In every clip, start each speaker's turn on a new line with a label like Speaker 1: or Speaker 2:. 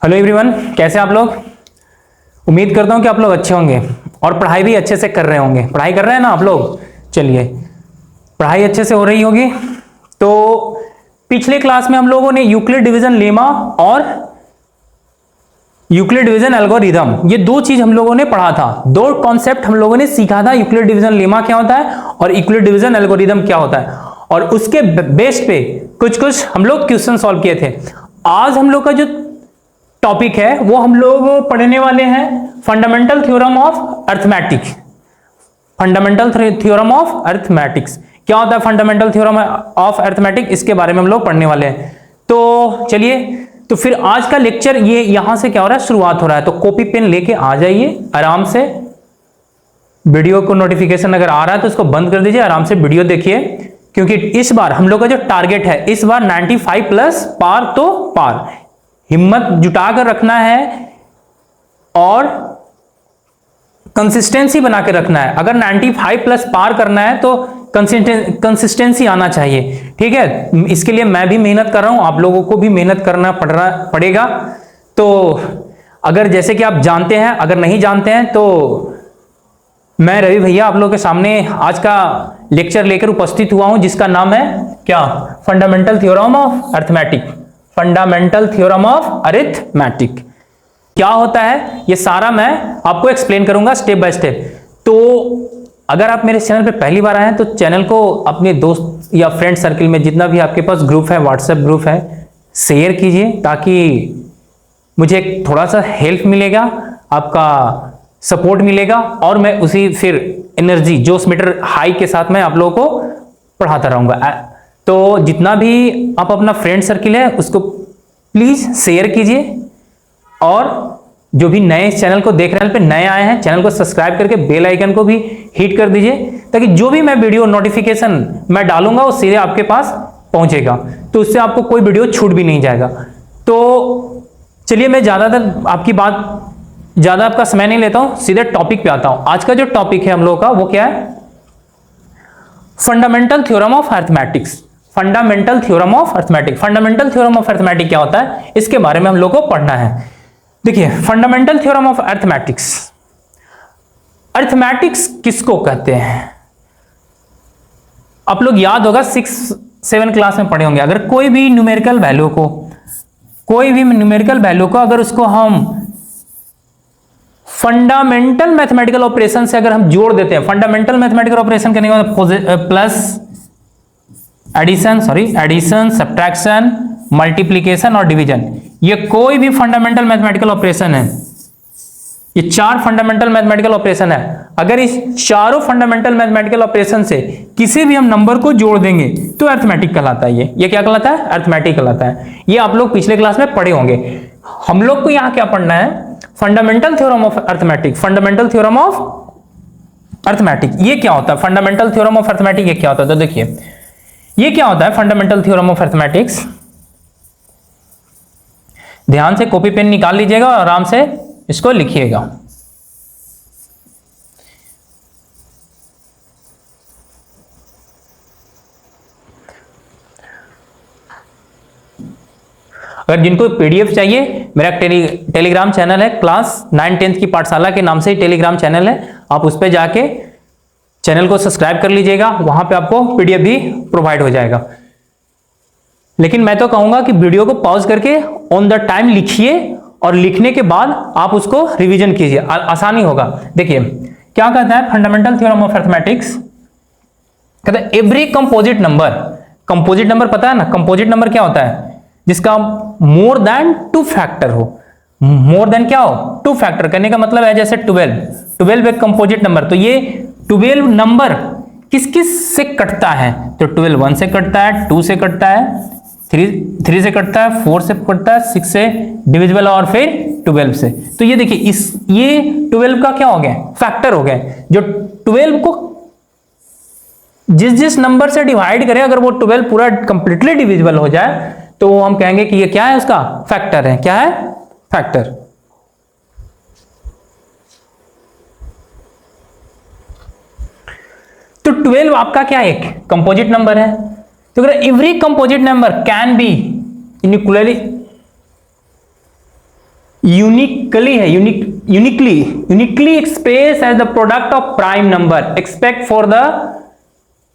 Speaker 1: Hello everyone, कैसे आप लोग। उम्मीद करता हूं कि आप लोग अच्छे होंगे और पढ़ाई भी अच्छे से कर रहे होंगे। पढ़ाई कर रहे हैं ना आप लोग। चलिए, पढ़ाई अच्छे से हो रही होगी। तो पिछले क्लास में हम लोगों ने यूक्लिड डिवीजन लेमा और यूक्लिड डिवीजन एल्गोरिथम, ये दो चीज हम लोगों ने पढ़ा था। दो कॉन्सेप्ट हम लोगों ने सीखा था। यूक्लिड डिवीजन लेमा क्या होता है और यूक्लिड डिवीजन एल्गोरिथम क्या होता है, और उसके बेस पे कुछ हम लोग क्वेश्चन सॉल्व किए थे। आज हम लोग का जो टॉपिक है वो हम लोग पढ़ने वाले हैं fundamental theorem of arithmetic. Fundamental theorem of arithmetics क्या होता है, फंडामेंटल थ्योरम ऑफ अरिथमेटिक, इसके बारे में हम लोग पढ़ने वाले हैं। तो चलिए, तो फिर आज का लेक्चर ये यहां से क्या हो रहा है, शुरुआत हो रहा है। तो कॉपी पेन लेके आ जाइए आराम से। वीडियो को नोटिफिकेशन अगर आ रहा है तो उसको बंद कर दीजिए, आराम से वीडियो देखिए, क्योंकि इस बार हम लोग का जो टारगेट है इस बार 95 प्लस पार। तो पार हिम्मत जुटा कर रखना है और कंसिस्टेंसी बना के रखना है। अगर 95 प्लस पार करना है तो कंसिस्टेंसी आना चाहिए, ठीक है। इसके लिए मैं भी मेहनत कर रहा हूं, आप लोगों को भी मेहनत करना पड़ेगा। तो अगर जैसे कि आप जानते हैं, अगर नहीं जानते हैं तो मैं रवि भैया आप लोगों के सामने आज का लेक्चर लेकर उपस्थित हुआ हूं, जिसका नाम है क्या, fundamental theorem of arithmetic. Fundamental theorem of arithmetic क्या होता है ये सारा मैं आपको एक्सप्लेन करूंगा स्टेप बाय स्टेप। तो अगर आप मेरे चैनल पे पहली बार आए हैं तो चैनल को अपने दोस्त या फ्रेंड सर्किल में जितना भी आपके पास ग्रुप है, व्हाट्सएप ग्रुप है, शेयर कीजिए, ताकि मुझे थोड़ा सा हेल्प मिलेगा, आपका सपोर्ट मिलेगा, और मैं उसी फिर एनर्जी जोश मीटर हाई के साथ मैं आप लोगों को पढ़ाता रहूंगा। तो जितना भी आप अपना फ्रेंड सर्किल है उसको प्लीज शेयर कीजिए, और जो भी नए चैनल को देख रहे हैं, पे नए आए हैं, चैनल को सब्सक्राइब करके बेल आइकन को भी हिट कर दीजिए, ताकि जो भी मैं वीडियो नोटिफिकेशन मैं डालूंगा वो सीधे आपके पास पहुंचेगा। तो उससे आपको कोई वीडियो छूट भी नहीं जाएगा। तो चलिए, मैं ज्यादा आपका समय नहीं लेता हूं, सीधे टॉपिक पे आता हूं। आज का जो टॉपिक है हम लोगों का वो क्या है, fundamental theorem of arithmetics. Fundamental theorem of arithmetic. Fundamental theorem of arithmetic क्या होता है, इसके बारे में हम लोग को पढ़ना है। देखिए, fundamental theorem of arithmetics. Arithmetics किसको कहते हैं, आप लोग याद होगा 6-7 क्लास में पढ़े होंगे। अगर कोई भी न्यूमेरिकल वैल्यू को अगर उसको हम फंडामेंटल मैथमेटिकल ऑपरेशन से अगर हम जोड़ देते हैं, फंडामेंटल मैथमेटिकल ऑपरेशन करने के बाद प्लस एडिशन, सब्ट्रैक्शन, मल्टीप्लिकेशन और डिवीजन, ये कोई भी फंडामेंटल मैथमेटिकल ऑपरेशन है, ये 4 फंडामेंटल मैथमेटिकल ऑपरेशन है। अगर इस चारों फंडामेंटल मैथमेटिकल ऑपरेशन से किसी भी हम नंबर को जोड़ देंगे तो अरिथमेटिक कहलाता है। ये क्या कहलाता है, अरिथमेटिक कहलाता है। ये आप लोग पिछले क्लास में पढ़े होंगे। हम लोग को यहां क्या पढ़ना है, fundamental theorem of arithmetic. Fundamental theorem of arithmetic ये क्या होता है, फंडामेंटल थ्योरम ऑफ अरिथमेटिक ये क्या होता है। तो देखिए, ये क्या होता है फंडामेंटल थ्योरम ऑफ अरिथमेटिक्स। ध्यान से कॉपी पेन निकाल लीजिएगा और आराम से इसको लिखिएगा। अगर जिनको पीडीएफ चाहिए, मेरा टेलीग्राम चैनल है, क्लास 9-10 की पाठशाला के नाम से टेलीग्राम चैनल है, आप उस पर जाके चैनल को सब्सक्राइब कर लीजिएगा, वहां पे आपको पीडीएफ भी प्रोवाइड हो जाएगा। लेकिन मैं तो कहूंगा कि वीडियो को पॉज करके ऑन द टाइम लिखिए, और लिखने के बाद आप उसको रिवीजन कीजिए, आसानी होगा। देखिए क्या कहता है फंडामेंटल थ्योरम ऑफ अरिथमेटिक्स, कहता है every composite number. Composite number पता है ना, कंपोजिट नंबर क्या होता है, जिसका मोर देन 2 फैक्टर हो। मोर देन क्या हो, 2 फैक्टर। करने का मतलब है जैसे 12 एक कंपोजिट नंबर। तो ये 12 नंबर किस किस से कटता है, तो 12 1 से कटता है, 2 से कटता है, 3 से कटता है, 4 से कटता है, 6 से डिविजिबल, और फिर 12 से। तो ये देखिए, ये 12 का क्या हो गया, फैक्टर हो गया। जो 12 को जिस नंबर से डिवाइड करें, अगर वो 12 पूरा कंप्लीटली डिविजिबल हो जाए तो हम कहेंगे कि ये क्या है, उसका फैक्टर है। क्या है, फैक्टर। तो 12 आपका क्या एक कंपोजिट नंबर है। तो अगर every composite number can be uniquely uniquely है, uniquely express as the product of prime number expect for the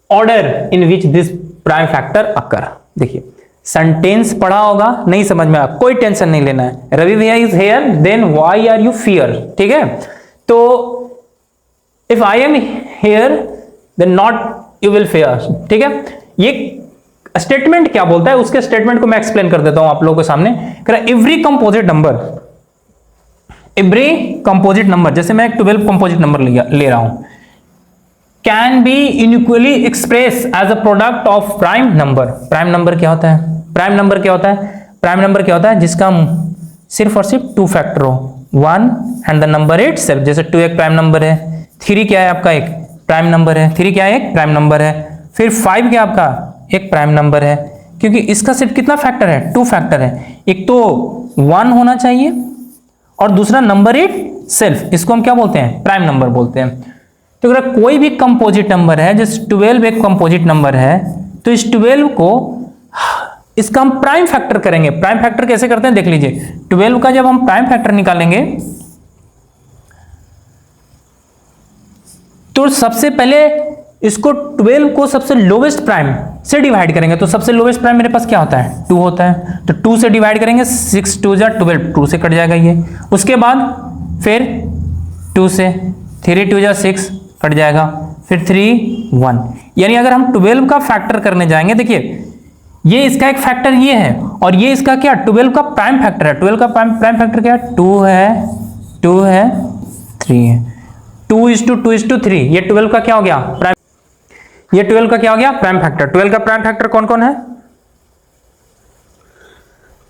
Speaker 1: order in which this prime factor occur. देखिए सेंटेंस पढ़ा होगा, नहीं समझ में आया, कोई टेंशन नहीं लेना है। रवि भैया is here, then why are you fear, ठीक है। तो if I am here then not you will fear, ठीक है। ये स्टेटमेंट क्या बोलता है, उसके स्टेटमेंट को मैं एक्सप्लेन कर देता हूं आप लोगों के सामने। एवरी कंपोजिट नंबर, जैसे मैं 12 कंपोजिट नंबर ले रहा हूं, can be unequally express as a product of prime number. Prime number क्या होता है? प्राइम नंबर क्या होता है जिसका सिर्फ और सिर्फ 2 फैक्टर हो, 1 एंड द नंबर इटसेल्फ। जैसे 2 एक प्राइम नंबर है, 3 क्या है आपका, एक प्राइम नंबर है, 3 क्या है, एक प्राइम नंबर है। फिर 5 क्या आपका, एक प्राइम नंबर है, क्योंकि इसका सिर्फ कितना फैक्टर है, 2 फैक्टर है। एक तो 1 होना चाहिए और दूसरा नंबर इटसेल्फ, इसको हम क्या बोलते हैं, प्राइम नंबर बोलते हैं। तो अगर कोई भी कंपोजिट नंबर है, जैसे 12 एक कंपोजिट नंबर है, तो इस 12 को इसका हम प्राइम फैक्टर करेंगे। प्राइम फैक्टर कैसे करते हैं देख लीजिए। 12 का जब हम प्राइम फैक्टर निकालेंगे तो सबसे पहले इसको 12 को सबसे लोवेस्ट प्राइम से डिवाइड करेंगे। तो सबसे लोवेस्ट प्राइम मेरे पास क्या होता है, 2 होता है। तो 2 से डिवाइड करेंगे, 6 2 जा 12, 2 से कट जाएगा ये। उसके बाद फिर 2 से, 3 2 जा 6 कट जाएगा, फिर 3 1। यानी अगर हम 12 का फैक्टर करने जाएंगे, देखिए ये इसका एक फैक्टर ये है और ये इसका क्या, 12 का प्राइम फैक्टर है। 12 का प्राइम फैक्टर क्या है, 2 है 3 है, 2:2:3। ये 12 का क्या हो गया, प्राइम। ये 12 का क्या हो गया, प्राइम फैक्टर। 12 का प्राइम फैक्टर कौन कौन है,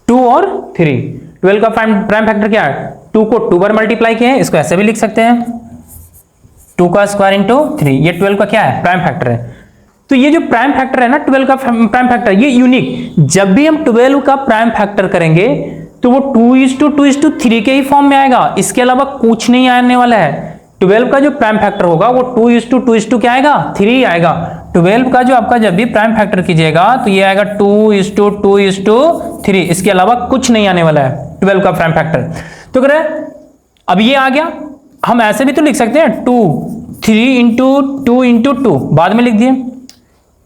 Speaker 1: 2 और 3। 12 का प्राइम फैक्टर क्या है, 2 को 2 बार मल्टीप्लाई किए हैं, इसको ऐसे भी लिख सकते हैं 2 का स्क्वायर इंटू 3। ये 12 का क्या है, प्राइम फैक्टर है। तो ये जो प्राइम फैक्टर है ना, 12 का प्राइम फैक्टर, ये यूनिक। जब भी हम 12 का प्राइम फैक्टर करेंगे तो वो 2:2:3 के ही फॉर्म में आएगा, इसके अलावा कुछ नहीं आने वाला है। 12 का जो प्राइम फैक्टर होगा वो 2:2 क्या आएगा, 3 आएगा। 12 का जो आपका जब भी प्राइम फैक्टर कीजिएगा तो ये आएगा 2:2:3, इसके अलावा कुछ नहीं आने वाला है 12 का प्राइम फैक्टर। तो अगर अब ये आ गया, हम ऐसे भी तो लिख सकते हैं 3:2 बाद में लिख दिए,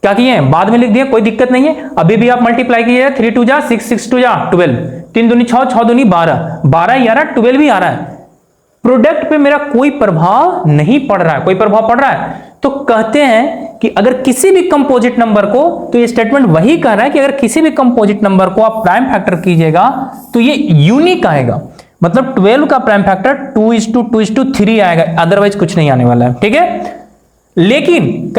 Speaker 1: क्या किए, बाद में लिख दिए, कोई दिक्कत नहीं है। अभी भी आप मल्टीप्लाई कीजिए, 3 2 जा 6, 6 2 जा 12, 3 दूनी 6, 6 दूनी 12, 12 ही आ रहा है, 12 भी आ रहा है। प्रोडक्ट पे मेरा कोई प्रभाव नहीं पड़ रहा है, कोई प्रभाव पड़ रहा है। तो कहते हैं कि अगर किसी भी कंपोजिट नंबर को, तो ये स्टेटमेंट वही कह रहा है कि अगर किसी भी कंपोजिट नंबर को आप प्राइम फैक्टर कीजिएगा तो ये यूनिक आएगा। मतलब 12 का प्राइम फैक्टर 2:2:3 आएगा, अदरवाइज कुछ नहीं आने वाला है, ठीक है। लेकिन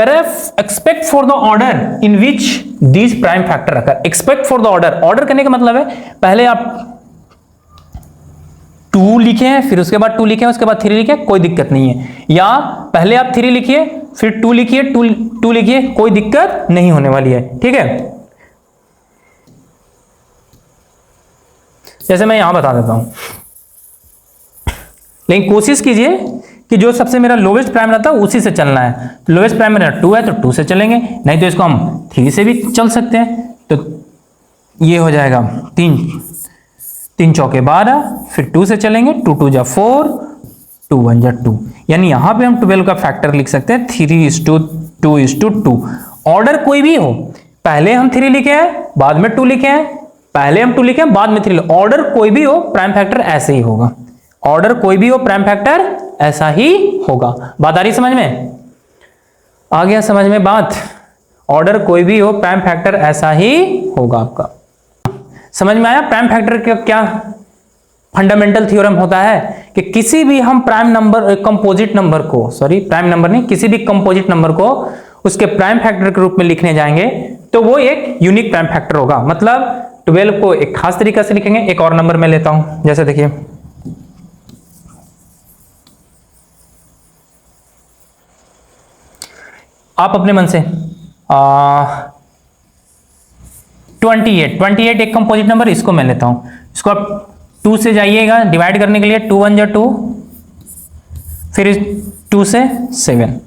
Speaker 1: expect for the order in which these prime factor occur. Expect for the order करने का मतलब है पहले आप 2 लिखे, फिर उसके बाद 2 लिखे, उसके बाद 3 लिखे, कोई दिक्कत नहीं है। या पहले आप 3 लिखिए, फिर 2 लिखिए, 2 लिखिए, कोई दिक्कत नहीं होने वाली है, ठीक है। जैसे मैं यहां बता देता हूं, लेकिन कोशिश कीजिए कि जो सबसे मेरा लोवेस्ट प्राइम रहता है उसी से चलना है। तो लोवेस्ट प्राइम मेरा 2 है तो 2 से चलेंगे, नहीं तो इसको हम 3 से भी चल सकते हैं। तो ये हो जाएगा 3 चौके 12, फिर 2 से चलेंगे, 2 2 जा 4, 2 1 जा 2। यानी यहां पे हम 12 का फैक्टर लिख सकते हैं 3:2:2। ऑर्डर कोई भी हो, पहले हम 3 लिखे हैं, बाद में 2 लिखे हैं, पहले हम 2 लिखे हैं, बाद में 3 लिखे। ऑर्डर कोई भी हो, प्राइम फैक्टर ऐसे ही होगा। ऑर्डर कोई भी हो, प्राइम फैक्टर ऐसा ही होगा। बात आ रही समझ में? आ गया समझ में बात? ऑर्डर कोई भी हो, प्राइम फैक्टर ऐसा ही होगा आपका। समझ में आया प्राइम फैक्टर का क्या फंडामेंटल थ्योरम होता है कि किसी भी हम प्राइम नंबर, कंपोजिट नंबर को, सॉरी प्राइम नंबर नहीं, किसी भी कंपोजिट नंबर को उसके प्राइम फैक्टर के रूप में लिखने जाएंगे तो वो एक यूनिक प्राइम फैक्टर होगा। मतलब 12 को एक खास तरीके से लिखेंगे। एक और नंबर मैं लेता हूं, जैसे देखिए आप अपने मन से 28 एक कंपोजिट नंबर, इसको मैं लेता हूं। इसको आप 2 से जाइएगा डिवाइड करने के लिए, 2 1 जा 2, फिर 2 से 7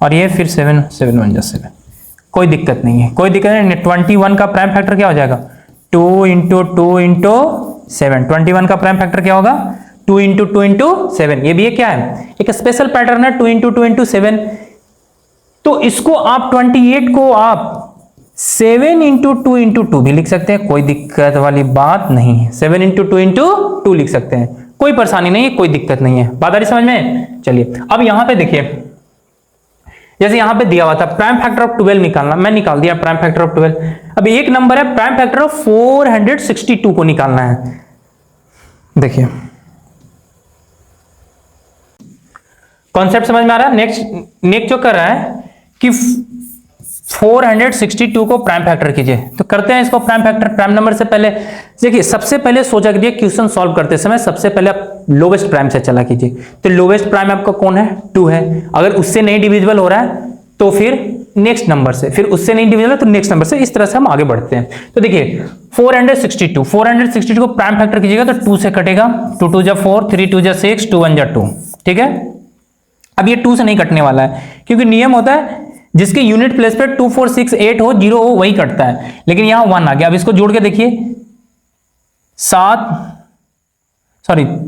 Speaker 1: और ये फिर 7 7 1 जा 7। कोई दिक्कत नहीं है, कोई दिक्कत नहीं। 21 का प्राइम फैक्टर क्या हो जाएगा, 2 × 2 × 7। 21 का प्राइम फैक्टर क्या होगा? 2 इंटू 2 इंटू 7। ये भी एक क्या है? एक स्पेशल पैटर्न है, 2 इंटू 2 इंटू 7। तो इसको आप 28 को आप 7 इंटू 2 इंटू 2 भी लिख सकते हैं, कोई दिक्कत वाली बात नहीं है। 7 इंटू 2 इंटू 2 लिख सकते हैं, कोई परेशानी नहीं है, कोई दिक्कत नहीं है। बात आ रही समझ में? चलिए अब यहां पे देखिए, जैसे यहां पे दिया हुआ था प्राइम फैक्टर ऑफ 12 निकालना, मैं निकाल दिया प्राइम फैक्टर ऑफ 12। अब एक नंबर है प्राइम फैक्टर ऑफ 462 को निकालना है। देखिए कॉन्सेप्ट समझ में आ रहा है? नेक्स्ट जो कर रहा है कि 462 को प्राइम फैक्टर कीजिए, तो करते हैं इसको प्राइम फैक्टर। प्राइम नंबर से पहले देखिए, सबसे पहले सोचा कीजिए क्वेश्चन सॉल्व करते समय सबसे पहले आप लोवेस्ट प्राइम से चला कीजिए। तो लोवेस्ट प्राइम आपका कौन है? 2 है। अगर उससे नहीं डिविजिबल हो रहा है तो फिर नेक्स्ट नंबर से, फिर उससे नहीं डिविजिबल है तो नेक्स्ट नंबर से, इस तरह से हम आगे बढ़ते हैं। तो देखिए 462 को प्राइम फैक्टर कीजिएगा तो 2 से कटेगा, 2 2 जा 4, 3 2 जा 6, 2 1 जा 2। ठीक है, अब ये 2 से नहीं कटने वाला है, क्योंकि नियम होता है जिसके यूनिट प्लेस पे 2 4 6 8 हो, 0 हो, वही कटता है। लेकिन यहां 1 आ गया। अब इसको जोड़ के देखिए,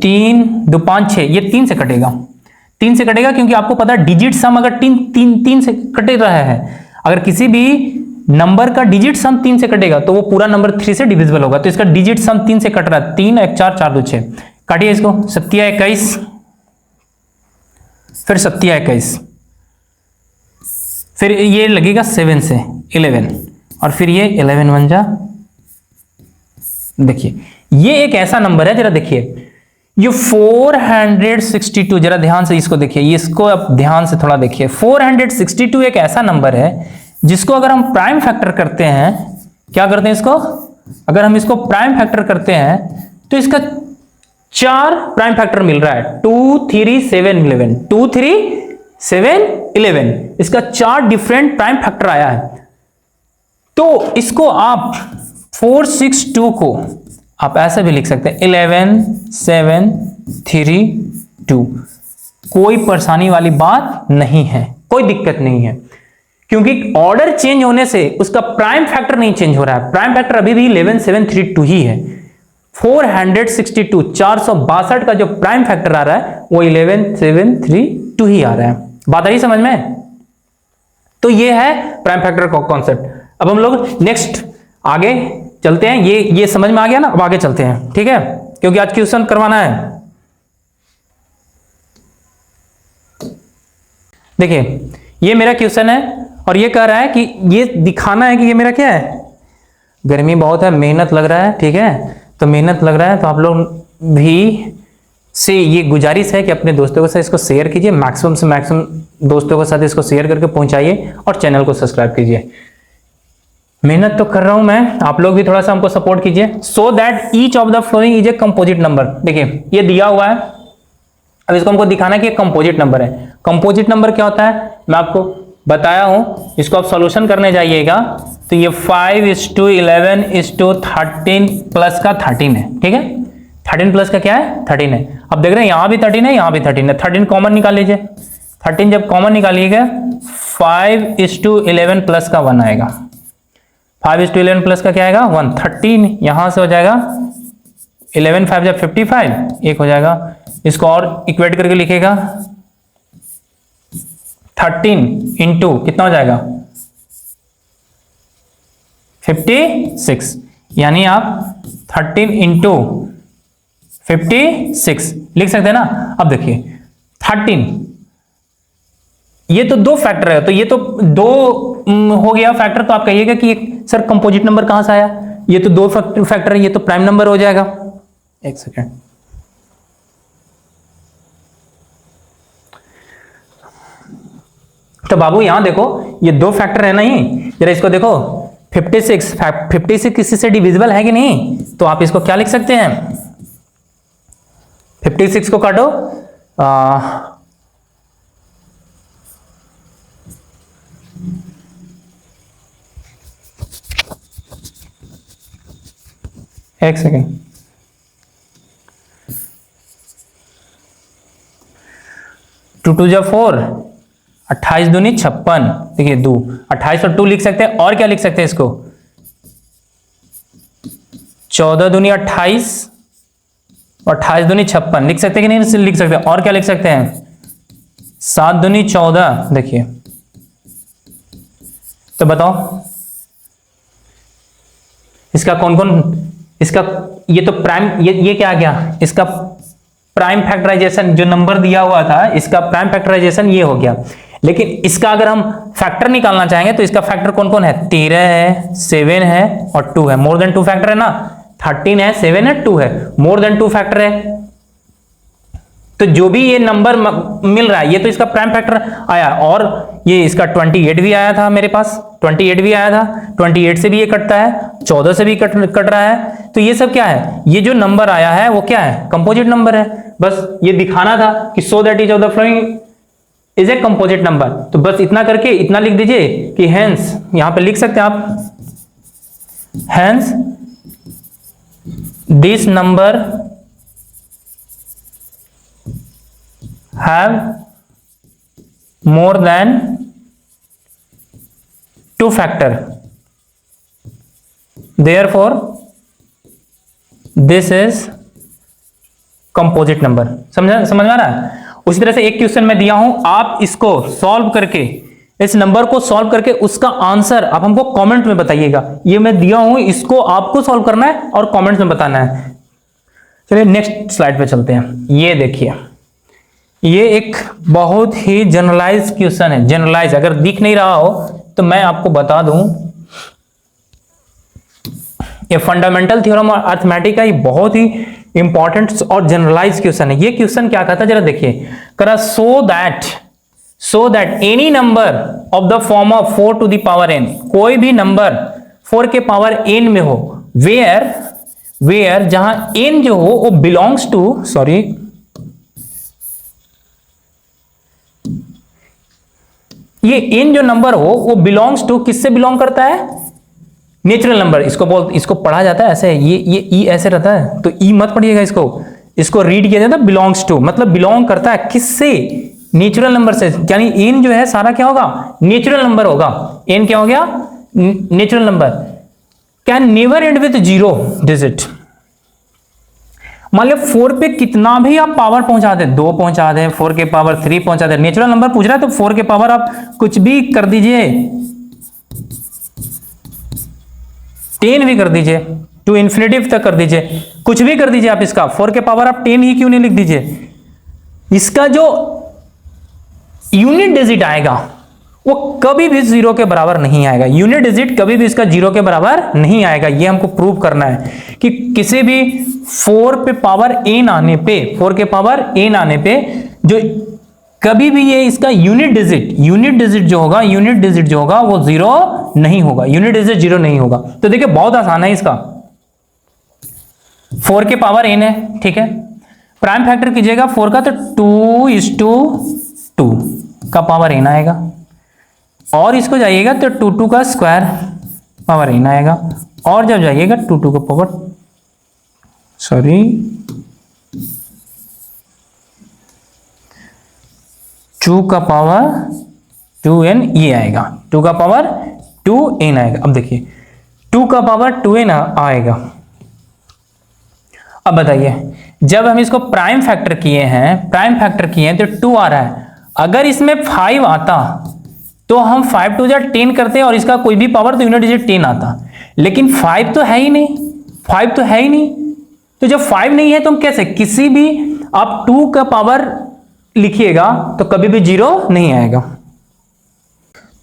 Speaker 1: 3 2 5 6, ये 3 से कटेगा। 3 से कटेगा क्योंकि आपको पता है डिजिट सम अगर 3 से कटे रहा है, अगर किसी भी नंबर का डिजिट सम 3 से कटेगा तो वो पूरा नंबर 3 से डिविजिबल होगा। तो इसका डिजिट सम 3 से कट रहा है, 3 1 4 4 2 6। काटिए इसको, 7 21, फिर 7 21, फिर ये लगेगा 7 से 11, और फिर ये 11 1 जा। देखिए ये एक ऐसा नंबर है, जरा देखिए ये 462, जरा ध्यान से इसको देखिए, इसको अब ध्यान से थोड़ा देखिए। 462 एक ऐसा नंबर है जिसको अगर हम प्राइम फैक्टर करते हैं, क्या करते हैं इसको? अगर हम इसको प्राइम फैक्टर करते हैं तो इसका 4 प्राइम फैक्टर मिल रहा है, 2 3 7 11, 2 3 7 11, इसका 4 डिफरेंट प्राइम फैक्टर आया है। तो इसको आप 462 को आप ऐसे भी लिख सकते हैं, 11 7 3 2। कोई परेशानी वाली बात नहीं है, कोई दिक्कत नहीं है, क्योंकि ऑर्डर चेंज होने से उसका प्राइम फैक्टर नहीं चेंज हो रहा है। प्राइम फैक्टर अभी भी 11 7 3 2 ही है। 462 462 का जो प्राइम फैक्टर आ रहा है वो 11 7 3 2 ही आ रहा है। बात आ रही समझ में? तो ये है प्राइम फैक्टर का कॉन्सेप्ट। अब हम लोग नेक्स्ट आगे चलते हैं। ये समझ में आ गया ना? अब आगे चलते हैं, ठीक है, क्योंकि आज क्वेश्चन करवाना है। देखिए ये मेरा क्वेश्चन है और ये कह रहा है कि ये दिखाना है कि ये मेरा क्या है, गर्मी बहुत है, मेहनत लग रहा है, ठीक है, तो मेहनत लग रहा है तो आप लोग भी से ये गुजारिश है कि अपने दोस्तों के साथ इसको शेयर कीजिए, मैक्सिमम से मैक्सिमम दोस्तों के साथ इसको शेयर करके पहुंचाइए और चैनल को सब्सक्राइब कीजिए। मेहनत तो कर रहा हूं मैं, आप लोग भी थोड़ा सा हमको सपोर्ट कीजिए। So that each of the following is a composite number. देखिए ये दिया हुआ है, अब इसको हमको दिखाना है कि कंपोजिट नंबर है। कंपोजिट नंबर क्या होता है मैं आपको बताया हूं, इसको आप सॉल्यूशन करने जाइएगा तो ये 5:11:13 प्लस का 13 है, ठीक है, 13 प्लस का क्या है 13 है। अब देख रहे हैं यहां भी 13 है, यहां भी 13 है, 13 कॉमन निकाल लीजिए। 13 जब कॉमन निकालिएगा 5:11 प्लस का 1 आएगा। 5:11 प्लस का क्या आएगा 1। 13 यहां से हो जाएगा 11 5 जब 55 एक हो जाएगा। इसको और इक्वेट करके लिखेगा 13 इंटू कितना हो जाएगा 56, यानी आप 13 इंटू 56 लिख सकते हैं ना। अब देखिए 13 ये तो 2 फैक्टर है, तो ये तो 2 हो गया फैक्टर, तो आप कहिएगा कि सर कंपोजिट नंबर कहां से आया, ये तो 2 फैक्टर है, ये तो प्राइम नंबर हो जाएगा। एक सेकेंड, तो बाबू यहां देखो ये 2 फैक्टर है नहीं, जरा इसको देखो 56 किसी से डिविजिबल है कि नहीं, तो आप इसको क्या लिख सकते हैं 56 को काटो एक सेकेंड, 2 2 जा 4, 28 दूनी 56, देखिए 2, 28 और 2 लिख सकते हैं। और क्या लिख सकते हैं इसको 14 दूनी 28 28 दूनी 56 लिख सकते हैं कि नहीं लिख सकते? और क्या लिख सकते हैं? 7 दूनी 14। देखिए तो बताओ इसका कौन कौन, इसका ये तो प्राइम, ये क्या आ गया? इसका प्राइम फैक्टराइजेशन जो नंबर दिया हुआ था, इसका प्राइम फैक्टराइजेशन ये हो गया। लेकिन इसका अगर हम फैक्टर निकालना चाहेंगे तो इसका फैक्टर कौन कौन है? 13 है, 7 है और 2 है। मोर देन 2 फैक्टर है ना, 13 है, 7 है, 2 है, मोर देन 2 फैक्टर है। तो जो भी ये नंबर मिल रहा है ये तो इसका प्राइम फैक्टर आया। और ये इसका 28 भी आया था मेरे पास, 28 भी आया था, 28 से भी ये कटता है, 14 से भी कट रहा है। तो ये सब क्या है? ये जो नंबर आया है वो क्या है? कंपोजिट नंबर है। बस ये दिखाना था कि so that each of the following is a composite number. तो बस इतना करके इतना लिख दीजिए कि हेंस, यहां पे लिख सकते हैं आप, hence this number have more than 2 factor, therefore this is composite number। समझ में आ रहा है? उसी तरह से एक क्वेश्चन मैं दिया हूं, आप इसको सॉल्व करके, इस नंबर को सॉल्व करके उसका आंसर आप हमको कमेंट में बताइएगा। ये मैं दिया हूं, इसको आपको सॉल्व करना है और कमेंट्स में बताना है। चलिए नेक्स्ट स्लाइड पे चलते हैं। ये देखिए, ये एक बहुत ही जनरलाइज क्वेश्चन है। जनरलाइज, अगर दिख नहीं रहा हो तो मैं आपको बता दूं, ये फंडामेंटल थ्योरम और अर्थमेटिक का ये बहुत ही इंपॉर्टेंट और जनरलाइज क्वेश्चन है। ये क्वेश्चन क्या कहता है जरा देखिए, करा so that any number of the form of 4 to the power n, कोई भी नंबर 4 के पावर n में हो, वेयर जहां n जो हो वो बिलोंग्स टू, सॉरी ये n जो नंबर हो वो बिलोंग्स टू, किससे बिलोंग करता है? Natural number. इसको पढ़ा जाता है ऐसे, ये ई ऐसे रहता है तो ई मत पढ़िएगा, इसको रीड किया जाता है बिलोंग्स टू, मतलब बिलोंग करता है किससे? नेचुरल नंबर से। यानी n जो है सारा क्या होगा? नेचुरल नंबर होगा। n क्या हो गया? Natural number. Can never and with 0 digit. मान लो 4 पे कितना भी आप पावर पहुंचा दे, 2 पहुंचा दे, 4 के पावर 3 पहुंचा दे, नेचुरल नंबर पूछ रहा है तो 4 के पावर आप कुछ भी कर दीजिए, 10 भी कर दीजिए, टू इन्फिनिटिव तक कर दीजिए, कुछ भी कर दीजिए आप इसका, 4 के पावर आप 10 ही क्यों नहीं लिख दीजिए? इसका जो यूनिट डिजिट आएगा वो कभी भी 0 के बराबर नहीं आएगा। यूनिट डिजिट कभी भी इसका 0 के बराबर नहीं आएगा। ये हमको प्रूव करना है कि किसी भी 4 पे पावर n आने पे, 4 के पावर n आने पे जो कभी भी ये इसका यूनिट डिजिट जो होगा वो 0 नहीं होगा। यूनिट डिजिट 0 नहीं होगा। तो देखिए बहुत आसान है इसका, 4 के पावर n है, ठीक है, प्राइम फैक्टर कीजिएगा 4 का तो 2:2 का पावर n आएगा, और इसको जाइएगा तो 2 का स्क्वायर पावर n आएगा, और जब जाइएगा 2 का पावर, सॉरी 2 का पावर 2n ये आएगा, 2 का पावर 2n आएगा। अब देखिए 2 का पावर 2n आएगा। अब बताइए जब हम इसको प्राइम फैक्टर किए हैं तो 2 आ रहा है। अगर इसमें 5 आता तो हम 5 2 जा 10 करते और इसका कोई भी पावर तो यूनिट डिजिट 10 आता, लेकिन 5 तो है ही नहीं, तो जब 5 नहीं है तो हम कैसे, किसी भी आप 2 का पावर लिखिएगा तो कभी भी 0 नहीं आएगा।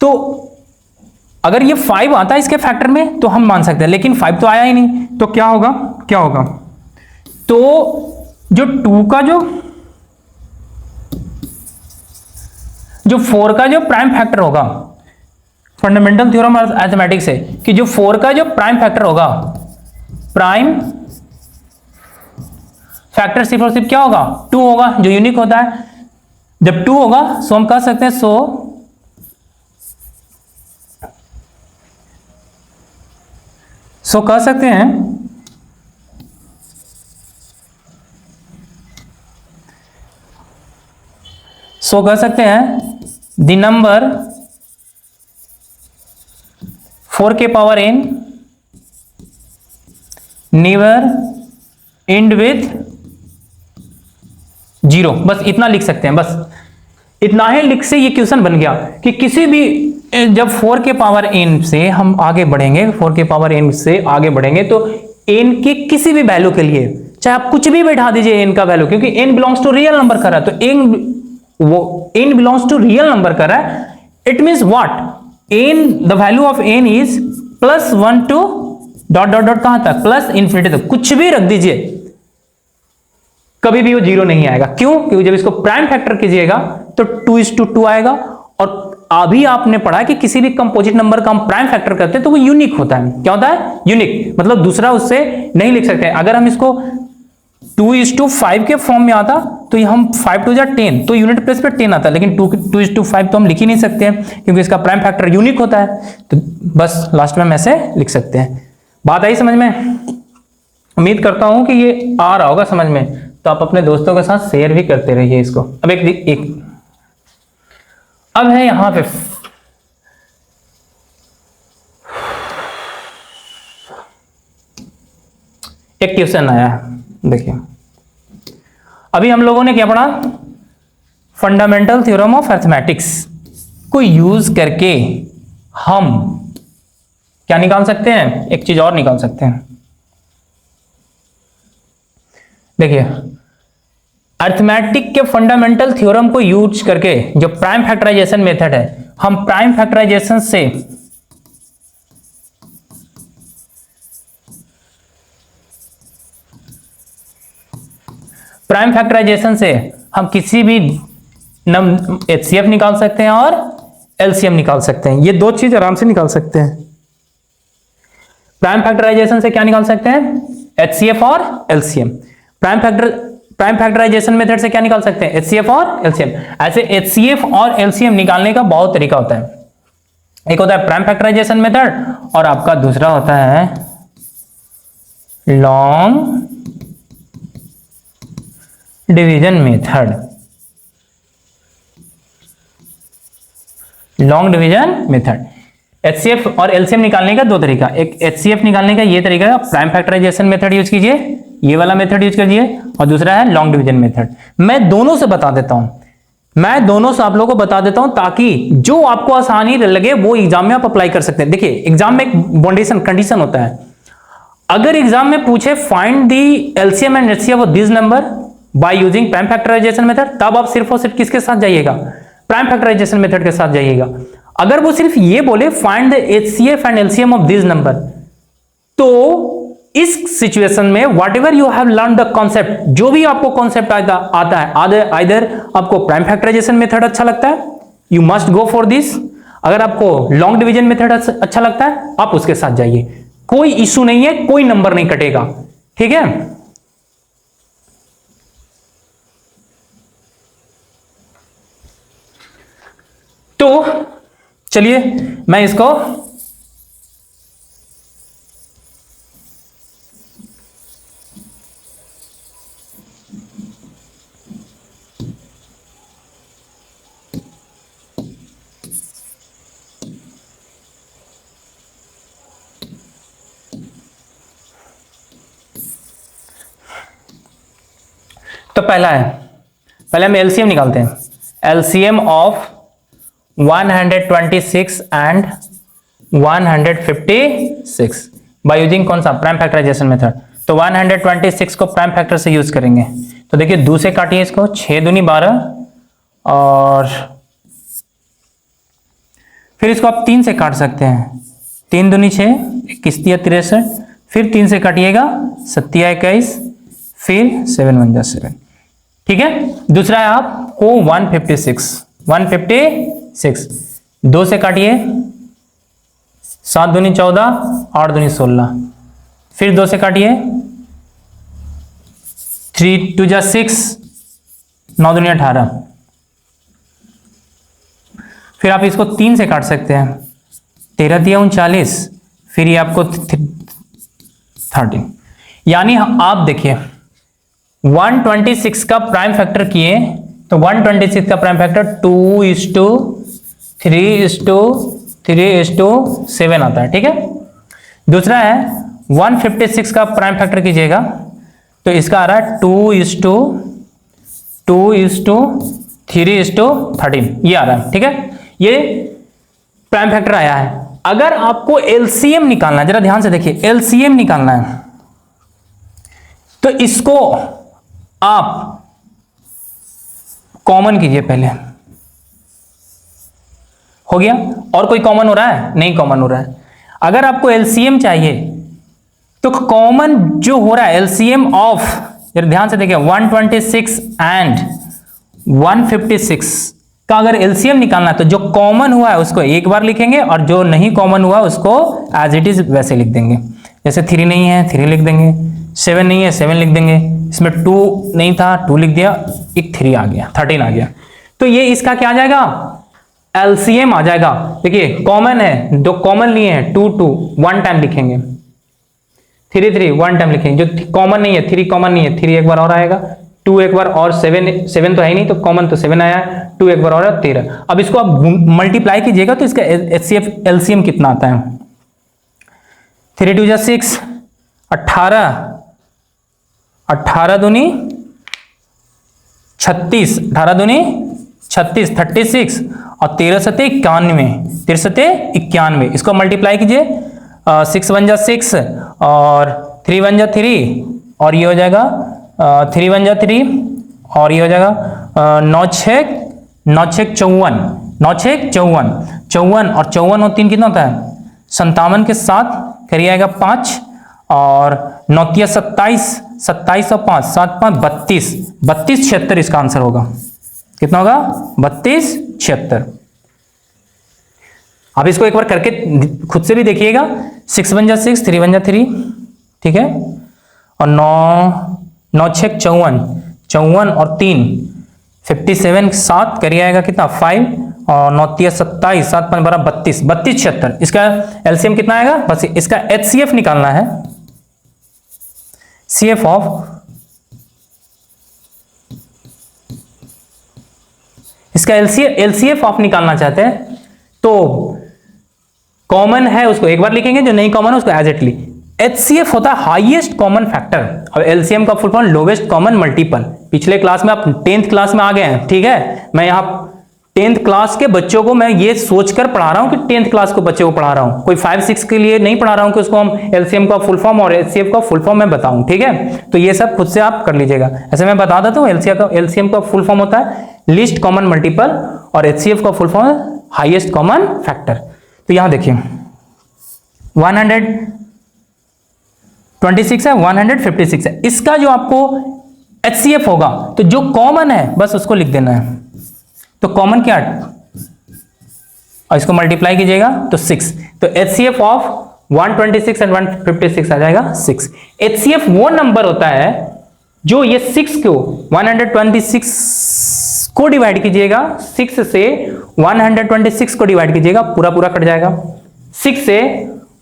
Speaker 1: तो अगर ये 5 आता है इसके फैक्टर में तो हम मान सकते हैं, लेकिन 5 तो आया ही नहीं, तो क्या होगा? तो जो 2 का जो 4 का जो प्राइम फैक्टर होगा, फंडामेंटल थ्योरम ऑफ मैथमेटिक्स है कि जो 4 का जो प्राइम फैक्टर होगा, प्राइम फैक्टर सिर्फ और सिर्फ क्या होगा? 2 होगा, जो यूनिक होता है। जब 2 होगा सो हम कह सकते हैं सो कह सकते हैं द नंबर 4 के power n never end with 0, बस इतना लिख सकते हैं। बस इतना ही लिख से ये क्वेश्चन बन गया कि किसी भी जब 4 के पावर n से हम आगे बढ़ेंगे, 4 के पावर n से आगे बढ़ेंगे तो n के किसी भी वैल्यू के लिए चाहे आप कुछ भी बैठा दीजिए n का वैल्यू, क्योंकि n belongs to real number कर रहा है, तो n belongs to real number कर रहा है। It means what, n the value of n is +1 two dot dot dot कहां तक, प्लस इंफिनिटी तक, कुछ भी रख दीजिए, कभी भी वो 0 नहीं आएगा। क्यों? क्योंकि जब इसको प्राइम फैक्टर कीजिएगा तो 2:2 आएगा। और अभी आपने पढ़ा कि किसी भी कंपोजिट नंबर का हम प्राइम फैक्टर करते हैं तो वो यूनिक होता है। क्या होता है? यूनिक, मतलब दूसरा उससे नहीं लिख सकते। अगर हम इसको 2:5 के फॉर्म में आता तो हम 5 2 10, तो यूनिट प्लेस पे 10 आता है, लेकिन 2:5 तो हम लिख ही नहीं सकते हैं क्योंकि इसका प्राइम फैक्टर यूनिक होता है। तो बस लास्ट में हम ऐसे लिख सकते हैं। बात आई समझ में? उम्मीद करता हूं कि ये आ रहा होगा समझ में, तो आप अपने दोस्तों के साथ शेयर भी करते रहिए इसको। अब अब है यहां पे एक क्वेश्चन आया है, देखिए। अभी हम लोगों ने क्या पढ़ा? फंडामेंटल थ्योरम ऑफ अरिथमेटिक्स को यूज करके हम क्या निकाल सकते हैं? एक चीज और निकाल सकते हैं। देखिए, अरिथमेटिक के फंडामेंटल थ्योरम को यूज करके जो प्राइम फैक्टराइजेशन मेथड है, हम प्राइम फैक्टराइजेशन से हम किसी भी HCF निकाल सकते हैं और LCM निकाल सकते हैं। ये दो चीज आराम से निकाल सकते हैं। प्राइम फैक्टराइजेशन से क्या निकाल सकते हैं? HCF और LCM। प्राइम फैक्टराइजेशन मेथड से क्या निकाल सकते हैं? HCF और LCM। ऐसे HCF और LCM निकालने का बहुत तरीका होता है। एक होता है प्राइम फैक्टराइजेशन मेथड और आपका दूसरा होता है long division method. Long division method. HCF और LCM निकालने का दो तरीका। एक HCF निकालने का ये तरीका है, प्राइम फैक्टराइजेशन मेथड यूज कीजिए, ये वाला मेथड यूज कीजिए, और दूसरा है लॉन्ग डिवीजन मेथड। मैं दोनों से बता देता हूं, मैं दोनों से आप लोगों को बता देता हूं ताकि जो आपको आसानी लगे वो एग्जाम में आप अप्लाई कर सकते हैं। देखिए, एग्जाम में एक बाउंडेशन कंडीशन होता है। अगर एग्जाम में पूछे find the LCM and HCF of this number by using prime factorisation method, तब आप सिर्फ और सिर्फ किसके साथ जाइएगा? प्राइम फैक्टराइजेशन मेथड के साथ जाइएगा। अगर वो सिर्फ ये बोले find the HCF and LCM of this number, तो इस सिचुएशन में what ever you have learn the concept, जो भी आपको कॉन्सेप्ट आता है, आइदर आपको प्राइम फैक्टराइजेशन मेथड अच्छा लगता है, you must go for this. अगर आपको लॉन्ग डिवीजन मेथड अच्छा लगता है, आप उसके साथ जाइए, कोई इशू नहीं है, कोई नंबर नहीं कटेगा। ठीक है? तो चलिए मैं इसको तो पहले हम LCM निकालते हैं। LCM of 126 and 156 by using कौन सा? Prime factorisation method. तो 126 को प्राइम फैक्टर से यूज करेंगे। तो देखिए, 2 से काटिए इसको, 6 दूनी 12, और फिर इसको आप 3 से काट सकते हैं। 3 दूनी 6, 21 63, फिर 3 से काटिएगा, 7 21, फिर 7 1 7। ठीक है? दूसरा है आपको 156, 2 से काटिए, 7 दूनी 14, 8 दूनी 16, फिर 2 से काटिए, 3 2 6, 9 दूनी 18, फिर आप इसको 3 से काट सकते हैं, 13 दिया 39, फिर ये आपको 13। यानी आप देखिए 126 का प्राइम फैक्टर किए तो 126 का प्राइम फैक्टर 2:3:3:7 आता है। ठीक है? दूसरा है 156 का प्राइम फैक्टर कीजिएगा तो इसका आ रहा है 2:3:13 ये आ रहा है, ठीक है। ये प्राइम फैक्टर आया है। अगर आपको एलसीएम निकालना है, जरा ध्यान से देखिए, एलसीएम निकालना है तो इसको आप कॉमन कीजिए पहले। हो गया? और कोई कॉमन हो रहा है? नहीं कॉमन हो रहा है। अगर आपको एलसीएम चाहिए तो कॉमन जो हो रहा है एलसीएम ऑफ, जरा ध्यान से देखिए, 126 एंड 156 का अगर एलसीएम निकालना है तो जो कॉमन हुआ है उसको एक बार लिखेंगे और जो नहीं कॉमन हुआ उसको एज इट इज वैसे लिख देंगे। जैसे 3 नहीं है 3 लिख देंगे, 7 नहीं है 7 लिख देंगे, इसमें 2 नहीं था 2 लिख दिया, एक 3 आ गया, 13 आ गया। तो ये इसका क्या आ जाएगा? एलसीएम आ जाएगा। देखिए कॉमन है, जो कॉमन लिए हैं 2 2 1 टाइम लिखेंगे, 3 3 1 टाइम लिखेंगे। जो कॉमन नहीं है 3 कॉमन नहीं है, 3 एक बार और आएगा, 2 एक बार और, 7 तो है ही नहीं तो कॉमन तो 7 आया, 2 एक बार और 13। अब इसको आप मल्टीप्लाई कीजिएगा तो इसका एचसीएफ एलसीएम कितना आता है? 3 2 6, 18, 18 दूनी 36, 18 दूनी 36, 36 और 13 सते 91, 13 सते 91। इसको मल्टीप्लाई कीजिए, 6 1 जा 6 और 3 1 जा 3 और ये हो जाएगा 3 1 जा 3 और ये हो जाएगा 9 6 9 6 54, 9 6 54, 54 और 54 और 3 कितना होता है? 57 के साथ करिए आएगा 5 और 9 3 27, 27 और 5 7 5 32, 32 76 इसका आंसर होगा। कितना होगा? 32 76। आप इसको एक बार करके खुद से भी देखिएगा। 6 1 जा 6, 3 1 जा 3, ठीक है, और 9 6 54, 54 और 3 57 के साथ करिए आएगा कितना? 5 और 9 3 27, 7 5 12 32, 32 76। इसका एलसीएम कितना आएगा? बस इसका एचसीएफ निकालना है। सीएफ ऑफ इसका एलसीएफ ऑफ निकालना चाहते हैं तो कॉमन है उसको एक बार लिखेंगे, जो नहीं कॉमन है उसको एज इट ली। एचसीएफ होता है हाईएस्ट कॉमन फैक्टर और एलसीएम का full form lowest common multiple. पिछले क्लास में आप 10th क्लास में आ गए हैं, ठीक है। मैं यहाँ 10th क्लास के बच्चों को मैं ये सोचकर पढ़ा रहा हूँ कि 10th क्लास के बच्चों को पढ़ा रहा हूँ, कोई 5 6 के लिए नहीं पढ़ा रहा हूँ कि उसको हम एलसीएम का फुल फॉर्म और एचसीएफ का फुल फॉर्म मैं बताऊं, ठीक है। तो ये सब खुद से आप कर लीजिएगा। ऐसे मैं बता देता हूँ, एलसीएम का फुल फॉर्म होता है लीस्ट कॉमन मल्टीपल और एचसीएफ का फुल फॉर्म है हाईएस्ट कॉमन फैक्टर। तो यहां देखिए 126 है, 156 है, इसका जो आपको एचसीएफ होगा तो जो कॉमन है बस उसको लिख देना है। तो कॉमन क्या और इसको मल्टीप्लाई कीजिएगा तो 6। तो एचसीएफ ऑफ 126 एंड 156 आ जाएगा 6। एचसीएफ वो नंबर होता है जो ये 6 को 126 को डिवाइड कीजिएगा, 6 से 126 को डिवाइड कीजिएगा, पूरा पूरा कट जाएगा। 6 से